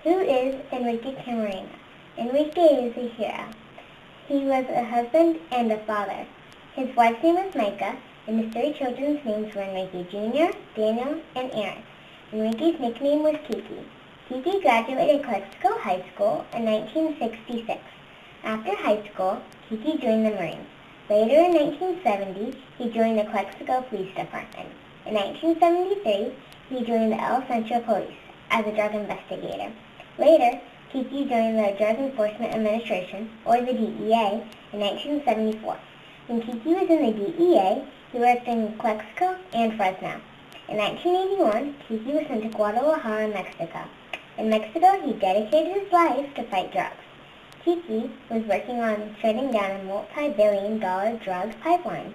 Who is Enrique Camarena? Enrique is a hero. He was a husband and a father. His wife's name was Micah, and his three children's names were Enrique Jr., Daniel, and Aaron. Enrique's nickname was Kiki. Kiki graduated Calexico High School in 1966. After high school, Kiki joined the Marines. Later in 1970, he joined the Calexico Police Department. In 1973, he joined the El Centro Police as a drug investigator. Later, Kiki joined the Drug Enforcement Administration, or the DEA, in 1974. When Kiki was in the DEA, he worked in Calexico and Fresno. In 1981, Kiki was sent to Guadalajara, Mexico. In Mexico, he dedicated his life to fight drugs. Kiki was working on shutting down a multi-billion-dollar drug pipeline.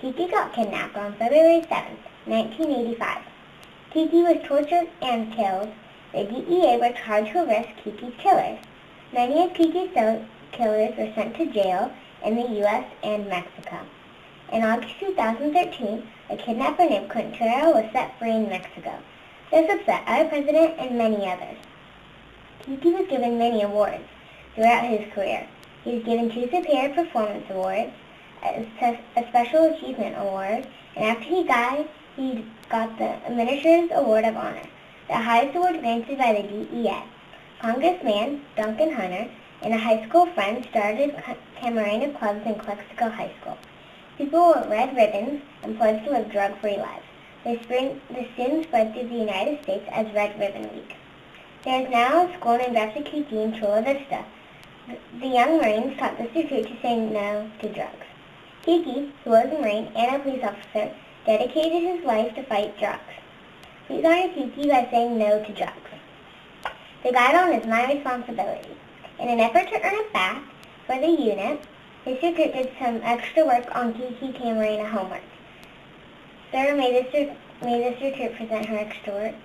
Kiki got kidnapped on February 7, 1985. Kiki was tortured and killed. The DEA worked hard to arrest Kiki's killers. Many of Kiki's killers were sent to jail in the U.S. and Mexico. In August 2013, a kidnapper named Quintero was set free in Mexico. This upset our president and many others. Kiki was given many awards throughout his career. He was given 2 Superior Performance Awards, a Special Achievement Award, and after he died, he got the Minister's Award of Honor, the highest award granted by the DEA. Congressman Duncan Hunter and a high school friend started Camarena clubs in Calexico High School. People wore red ribbons and pledged to live drug-free lives. The soon spread through the United States as Red Ribbon Week. There is now a school named after Kiki in Chula Vista. The young Marines taught this recruit to say no to drugs. Kiki, who was a Marine and a police officer, dedicated his life to fight drugs. Please honor Kiki by saying no to drugs. The guidon is my responsibility. In an effort to earn it back for the unit, this recruit did some extra work on Kiki Camarena homework. Sir, may this recruit present her extra work?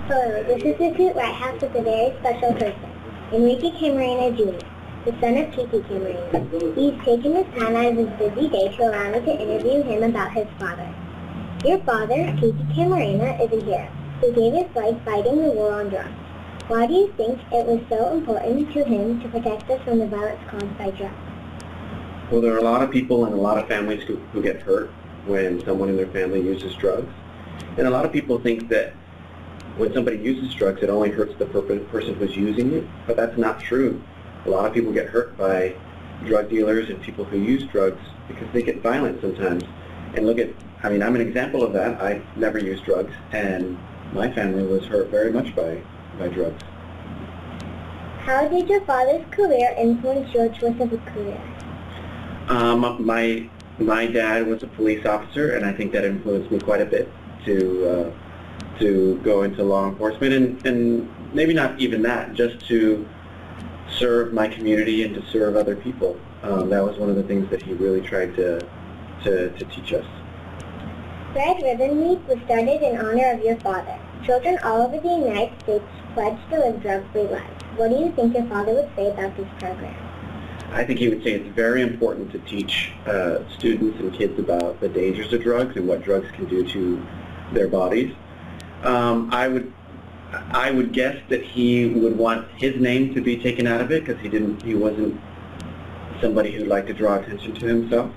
Hello, this is recruit Righthouse with a very special person, Enrique Camarena Jr., the son of Kiki Camarena. He's taken his time out of his busy day to allow me to interview him about his father. Your father, Kiki Camarena, is a hero who gave his life fighting the war on drugs. Why do you think it was so important to him to protect us from the violence caused by drugs? Well, there are a lot of people and a lot of families who get hurt when someone in their family uses drugs. And a lot of people think that when somebody uses drugs, it only hurts the person who's using it, but that's not true. A lot of people get hurt by drug dealers and people who use drugs because they get violent sometimes. And I'm an example of that. I never used drugs, and my family was hurt very much by drugs. How did your father's career influence your choice of a career? My dad was a police officer, and I think that influenced me quite a bit to go into law enforcement, and maybe not even that, just to serve my community and to serve other people. That was one of the things that he really tried to teach us. Red Ribbon Week was started in honor of your father. Children all over the United States pledged to live drug-free lives. What do you think your father would say about this program? I think he would say it's very important to teach students and kids about the dangers of drugs and what drugs can do to their bodies. I would guess that he would want his name to be taken out of it because he wasn't somebody who'd like to draw attention to himself,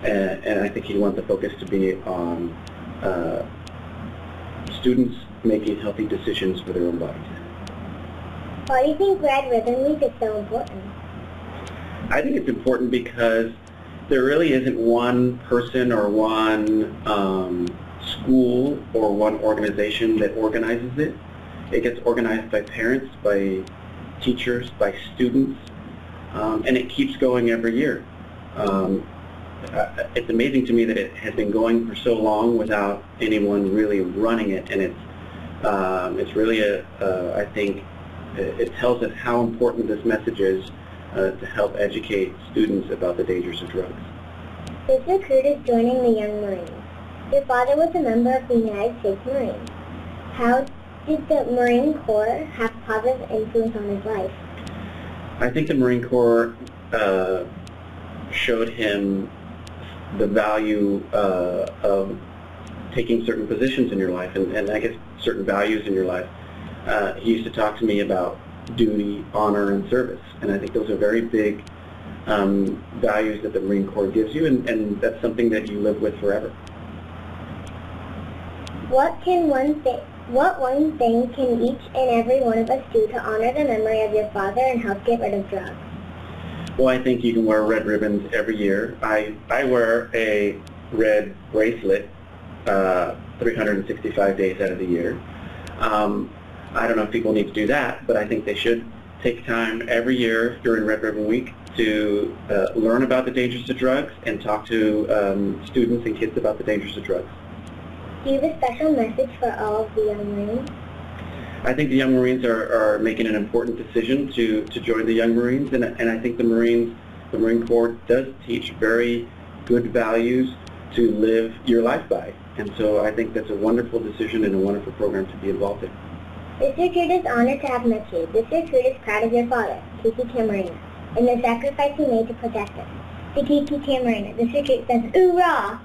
and I think he'd want the focus to be on students making healthy decisions for their own bodies. Why do you think Red Ribbon Week is so important? I think it's important because there really isn't one person or one school or one organization that organizes it. It gets organized by parents, by teachers, by students, and it keeps going every year. It's amazing to me that it has been going for so long without anyone really running it, and it's really I think it tells us how important this message is to help educate students about the dangers of drugs. This recruit is joining the Young Marines. Your father was a member of the United States Marines. How did the Marine Corps have a positive influence on his life? I think the Marine Corps showed him the value of taking certain positions in your life and I guess certain values in your life. He used to talk to me about duty, honor, and service, and I think those are very big values that the Marine Corps gives you, and that's something that you live with forever. What one thing can each and every one of us do to honor the memory of your father and help get rid of drugs? Well, I think you can wear red ribbons every year. I wear a red bracelet 365 days out of the year. I don't know if people need to do that, but I think they should take time every year during Red Ribbon Week to learn about the dangers of drugs and talk to students and kids about the dangers of drugs. Do you have a special message for all of the young Marines? I think the young Marines are making an important decision to join the young Marines, and I think the Marine Corps does teach very good values to live your life by. And so I think that's a wonderful decision and a wonderful program to be involved in. This recruit is honored to have met you. This recruit is proud of your father, Kiki Camarena, and the sacrifice he made to protect us. To Kiki Camarena, this recruit says, "Hoorah!"